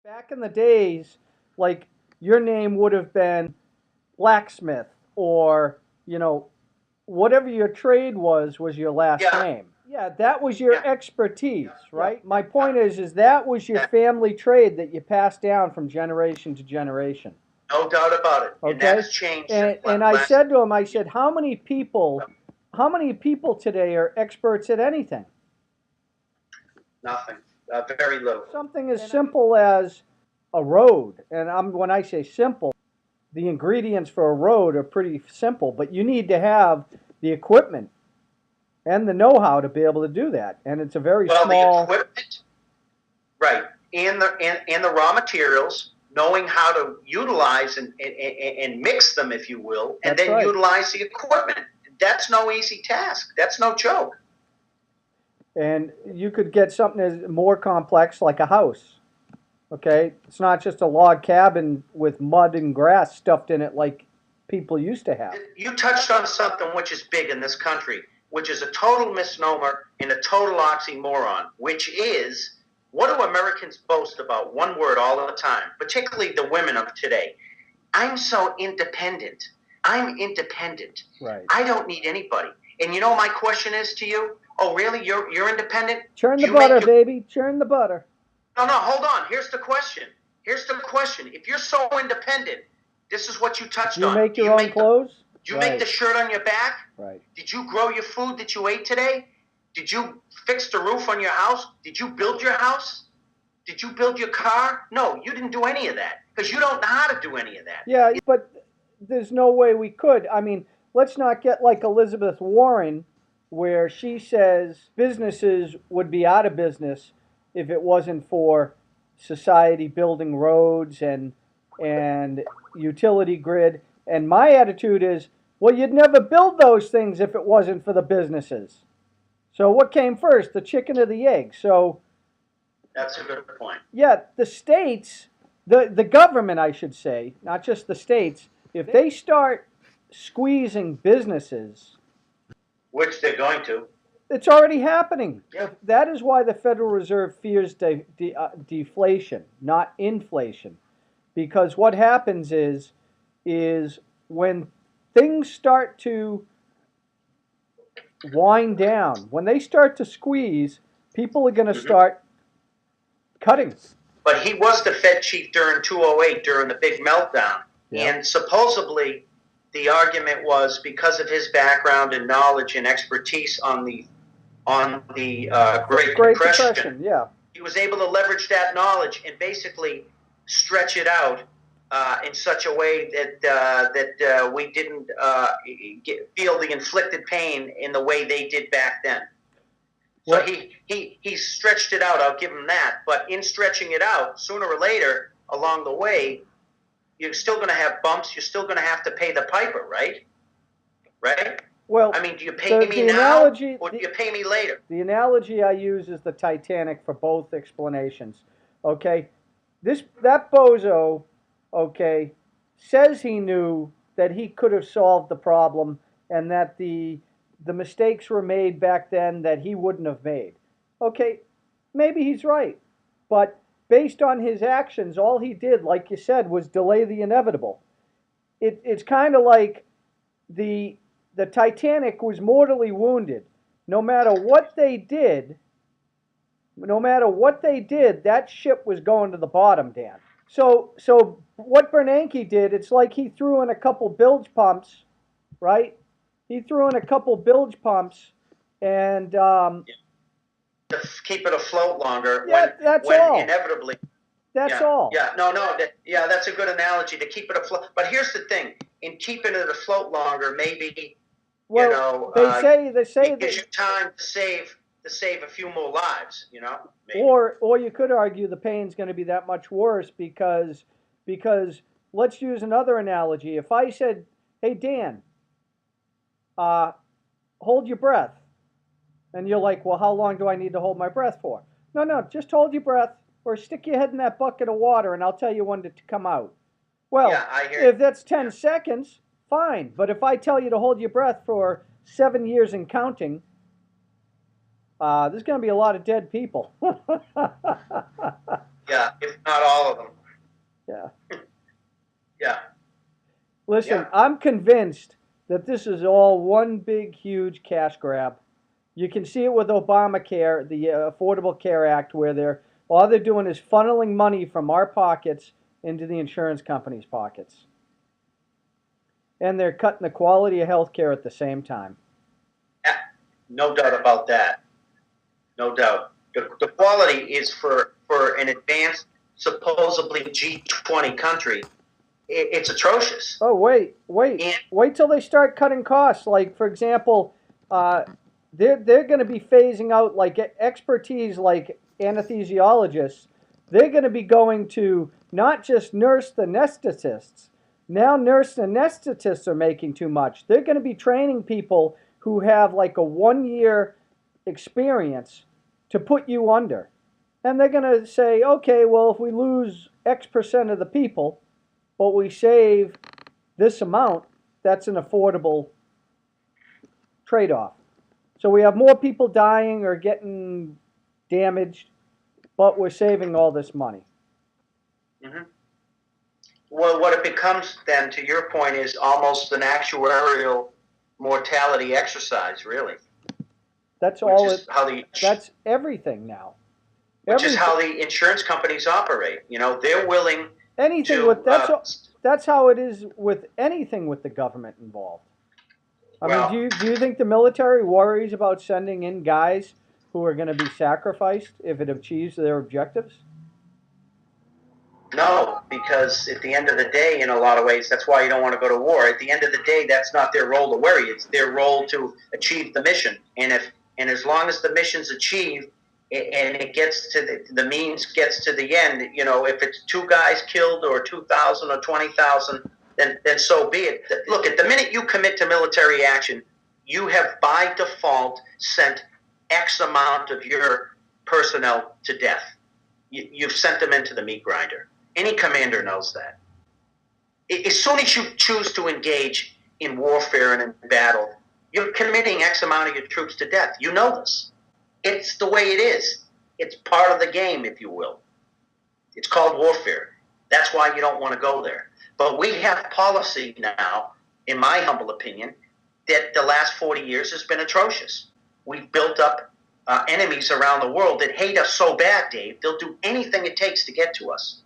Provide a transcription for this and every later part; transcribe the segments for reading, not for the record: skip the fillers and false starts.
Back in the days, like your name would have been blacksmith or, you know, whatever your trade was your last Yeah, name. Yeah, that was your yeah, expertise, yeah, right? My yeah, point is that was your yeah. family trade that you passed down from generation to generation. No doubt about it. And Okay? that's changed in And the I last. said to him, I said, how many people today are experts at anything? Nothing. Very little. Something as simple as a road. And when I say simple, the ingredients for a road are pretty simple, but you need to have the equipment and the know-how to be able to do that. And it's a very Well, the small. equipment, right, and the raw materials, knowing how to utilize and mix them, if you will, and That's then right. utilize the equipment. That's no easy task. That's no joke. And you could get something as more complex like a house. Okay, it's not just a log cabin with mud and grass stuffed in it like people used to have. You touched on something which is big in this country, which is a total misnomer and a total oxymoron, which is what do Americans boast about? One word all the time, particularly the women of today. I'm so independent. I'm independent. Right. I don't need anybody. And you know my question is to you? Oh, really? You're independent? Churn the You make butter, your baby. Churn the butter. No, hold on. Here's the question. Here's the question. If you're so independent, this is what you touched Do you on. make your own clothes? Do you make the shirt on your back? Right. Did you grow your food that you ate today? Did you fix the roof on your house? Did you build your house? Did you build your car? No, you didn't do any of that because you don't know how to do any of that. Yeah, but there's no way we could. I mean, let's not get like Elizabeth Warren, where she says businesses would be out of business if it wasn't for society building roads and utility grid. And my attitude is, well, you'd never build those things if it wasn't for the businesses. So what came first, the chicken or the egg? So That's a good point. yeah, the states, the government, I should say, not just the states, if they start squeezing businesses, Which they're going to. it's already happening. Yeah. That is why the Federal Reserve fears deflation, not inflation, because what happens is when things start to wind down, when they start to squeeze, people are going to start cutting. But he was the Fed chief during 2008, during the big meltdown. Yeah. And supposedly the argument was because of his background and knowledge and expertise on the Great Depression, yeah. he was able to leverage that knowledge and basically stretch it out in such a way that we didn't feel the inflicted pain in the way they did back then. So he stretched it out. I'll give him that. But in stretching it out, sooner or later along the way, you're still going to have bumps. You're still going to have to pay the piper, right? Right? Well, I mean, do you pay me now or do you pay me later? The analogy I use is the Titanic for both explanations. Okay, that bozo, okay, says he knew that he could have solved the problem and that the mistakes were made back then that he wouldn't have made. Okay, maybe he's right, but based on his actions, all he did, like you said, was delay the inevitable. It's kind of like the Titanic was mortally wounded. No matter what they did, that ship was going to the bottom, Dan. So what Bernanke did, it's like he threw in a couple bilge pumps, right? He threw in a couple bilge pumps, and to keep it afloat longer. Yeah, that's all. Inevitably. That's all. Yeah, no, that's a good analogy to keep it afloat. But here's the thing: in keeping it afloat longer, maybe they say it gives you time to save a few more lives. Maybe. Or you could argue the pain's going to be that much worse because let's use another analogy. If I said, "Hey Dan, hold your breath," and you're like, "Well, how long do I need to hold my breath for?" No, just hold your breath or stick your head in that bucket of water, and I'll tell you when to come out. Well, if that's 10 seconds, fine. But if I tell you to hold your breath for 7 years and counting, there's going to be a lot of dead people. Yeah, if not all of them. Listen, Yeah. I'm convinced that this is all one big, huge cash grab. You can see it with Obamacare, the Affordable Care Act, where all they're doing is funneling money from our pockets into the insurance companies' pockets, and they're cutting the quality of health care at the same time. Yeah, no doubt about that. No doubt. The quality is for an advanced, supposedly G20 country. It's atrocious. Oh, And wait till they start cutting costs. Like, for example, uh, they're going to be phasing out like expertise like anesthesiologists. They're going to be going to not just nurse anesthetists. Now nurse anesthetists are making too much. They're going to be training people who have like a 1 year experience to put you under. And they're going to say, okay, well, if we lose X percent of the people, but we save this amount, that's an affordable trade off. So we have more people dying or getting damaged, but we're saving all this money. mm-hmm. Well, what it becomes then, to your point, is almost an actuarial mortality exercise, really. That's which all is how the that's everything now. Which is how the insurance companies operate. You know, they're willing anything to. With that's how it is with anything with the government involved. I mean, do you think the military worries about sending in guys who are going to be sacrificed if it achieves their objectives? No, because at the end of the day, in a lot of ways, that's why you don't want to go to war. At the end of the day, that's not their role to worry. It's their role to achieve the mission. And as long as the mission's achieved and it gets to the means gets to the end, you know, if it's 2 guys killed or 2,000 or 20,000, then so be it. Look, at the minute you commit to military action, you have by default sent X amount of your personnel to death. You've sent them into the meat grinder. Any commander knows that. As soon as you choose to engage in warfare and in battle, you're committing X amount of your troops to death. You know this. It's the way it is. It's part of the game, if you will. It's called warfare. That's why you don't want to go there. But we have policy now, in my humble opinion, that the last 40 years has been atrocious. We've built up enemies around the world that hate us so bad, Dave, they'll do anything it takes to get to us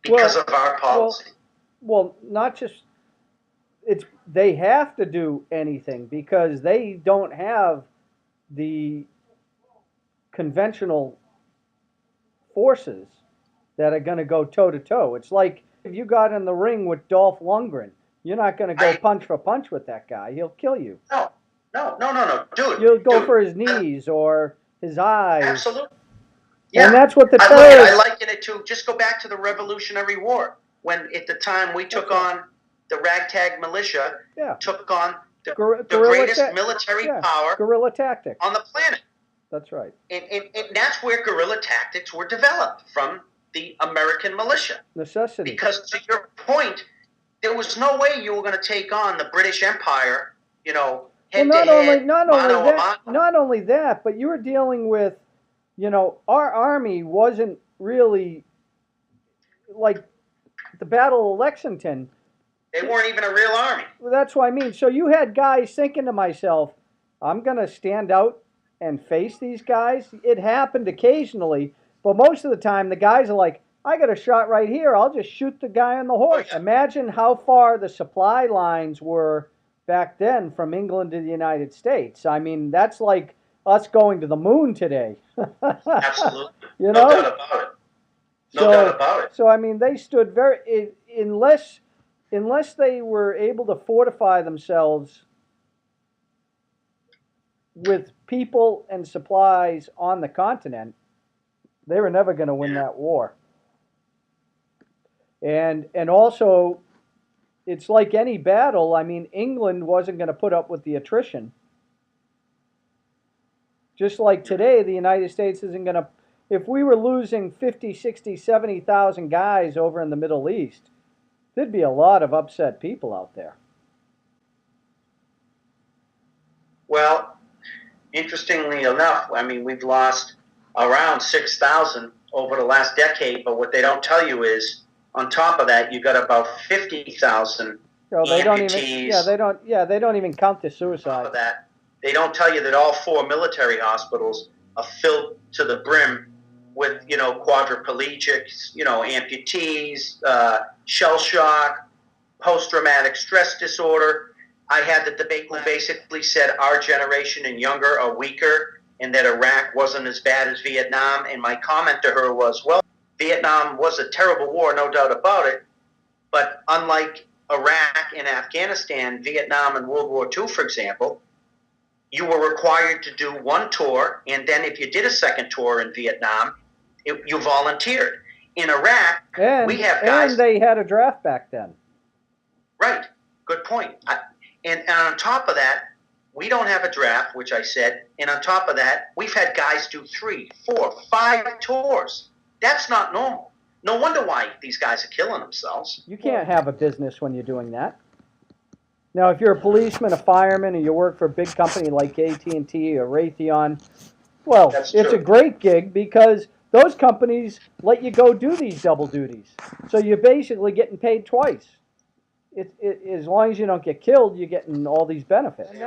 because of our policy. Well, not just they have to do anything because they don't have the conventional forces that are going to go toe to toe. It's like if you got in the ring with Dolph Lundgren, you're not going to go punch for punch with that guy. He'll kill you. No, dude. You'll go for his knees or his eyes. Absolutely. Yeah. And that's what the terrorists... I liken it to, just go back to the Revolutionary War, when at the time we took on the ragtag militia, took on the greatest military power guerrilla tactics on the planet. That's right. And that's where guerrilla tactics were developed from the American militia. Necessity. Because to your point, there was no way you were going to take on the British Empire, you know, not only that, but you were dealing with, you know, our army wasn't really like the Battle of Lexington. They weren't even a real army. Well, that's what I mean. So you had guys thinking to myself, I'm going to stand out and face these guys. It happened occasionally, but most of the time the guys are like, I got a shot right here. I'll just shoot the guy on the horse. Oh, yeah. Imagine how far the supply lines were back then from England to the United States. I mean, that's like us going to the moon today. Absolutely. You know? No doubt about it. No doubt about it. So, I mean, they stood unless they were able to fortify themselves with people and supplies on the continent, they were never going to win that war. And also, it's like any battle. I mean, England wasn't going to put up with the attrition. Just like today, the United States isn't going to... If we were losing 50, 60, 70,000 guys over in the Middle East, there'd be a lot of upset people out there. Well, interestingly enough, I mean, we've lost around 6,000 over the last decade, but what they don't tell you is, on top of that, you got about 50,000 Well, they don't even. amputees. Yeah, they don't. Yeah, they don't even count the Of suicide. that, they don't tell you that all 4 military hospitals are filled to the brim with, quadriplegics, amputees, shell shock, post-traumatic stress disorder. I had the debate who basically said our generation and younger are weaker and that Iraq wasn't as bad as Vietnam. And my comment to her was, well, Vietnam was a terrible war, no doubt about it. But unlike Iraq and Afghanistan, Vietnam and World War II, for example, you were required to do one tour, and then if you did a second tour in Vietnam, you volunteered. In Iraq, we have guys. And they had a draft back then. Right. Good point. And on top of that, we don't have a draft, which I said. And on top of that, we've had guys do 3, 4, 5 tours. That's not normal. No wonder why these guys are killing themselves. You can't have a business when you're doing that. Now, if you're a policeman, a fireman, and you work for a big company like AT&T or Raytheon, well, That's it's true. a great gig because those companies let you go do these double duties. So you're basically getting paid twice. As long as you don't get killed, you're getting all these benefits. And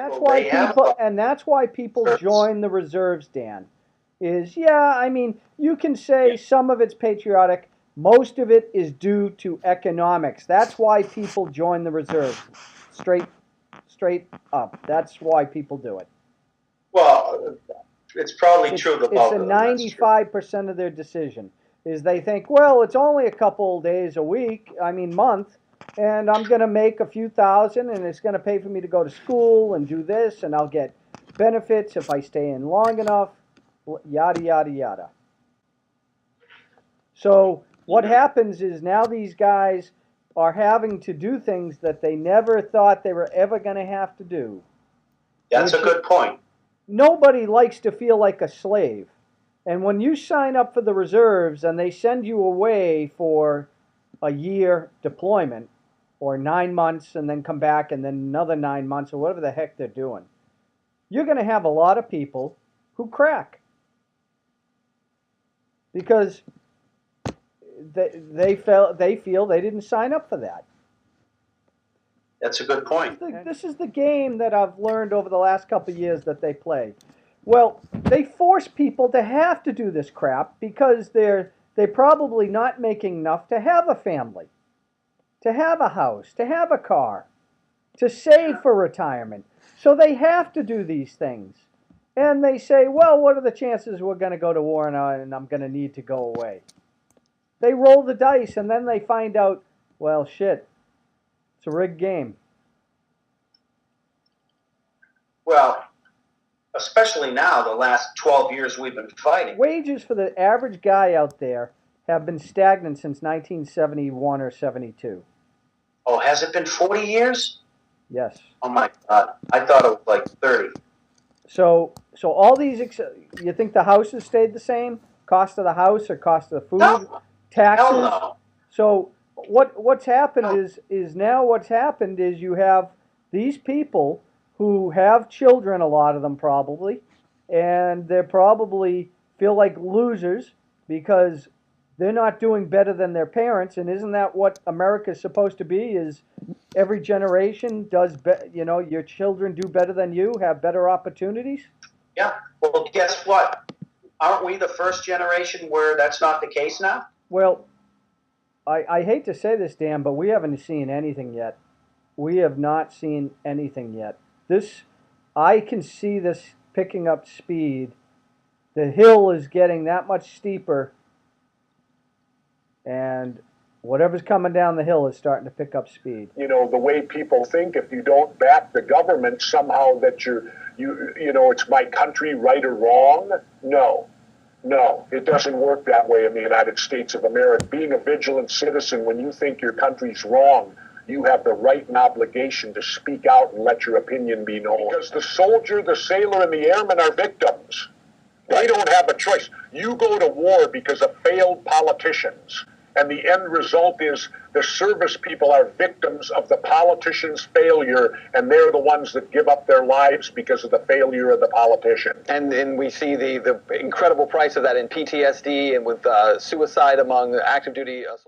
that's why people join the reserves, Dan. I mean, you can say some of it's patriotic. Most of it is due to economics. That's why people join the reserves. Straight up. That's why people do it. Well, it's probably true of the bulk It's a of them. 95% of their decision. Is they think, well, it's only a couple days a week, month, and I'm going to make a few thousand, and it's going to pay for me to go to school and do this, and I'll get benefits if I stay in long enough, yada, yada, yada. So what happens is now these guys are having to do things that they never thought they were ever going to have to do. That's a good point. Nobody likes to feel like a slave. And when you sign up for the reserves and they send you away for a year deployment or 9 months and then come back and then another 9 months or whatever the heck they're doing, you're going to have a lot of people who crack. Because they feel they didn't sign up for that. That's a good point. This is the game that I've learned over the last couple of years that they play. Well, they force people to have to do this crap because they're probably not making enough to have a family, to have a house, to have a car, to save for retirement. So they have to do these things. And they say, well, what are the chances we're going to go to war and I'm going to need to go away? They roll the dice and then they find out, well, shit, it's a rigged game. Well, especially now, the last 12 years we've been fighting. Wages for the average guy out there have been stagnant since 1971 or 72. Oh, has it been 40 years? Yes. Oh my God. I thought it was like 30. So all these, you think the house has stayed the same? Cost of the house or cost of the food? No. Taxes? Hell no. So what's happened is you have these people who have children, a lot of them probably, and they probably feel like losers because they're not doing better than their parents. And isn't that what America's supposed to be? Is every generation does, your children do better than you, have better opportunities? Yeah. Well, guess what? Aren't we the first generation where that's not the case now? Well, I hate to say this, Dan, but we haven't seen anything yet. We have not seen anything yet. I can see this picking up speed. The hill is getting that much steeper, and whatever's coming down the hill is starting to pick up speed. The way people think, if you don't back the government, somehow that it's my country, right or wrong. No, it doesn't work that way in the United States of America. Being a vigilant citizen, when you think your country's wrong, you have the right and obligation to speak out and let your opinion be known. Because the soldier, the sailor, and the airman are victims. They don't have a choice. You go to war because of failed politicians. And the end result is the service people are victims of the politicians' failure, and they're the ones that give up their lives because of the failure of the politician. And we see the incredible price of that in PTSD and with suicide among active duty soldiers.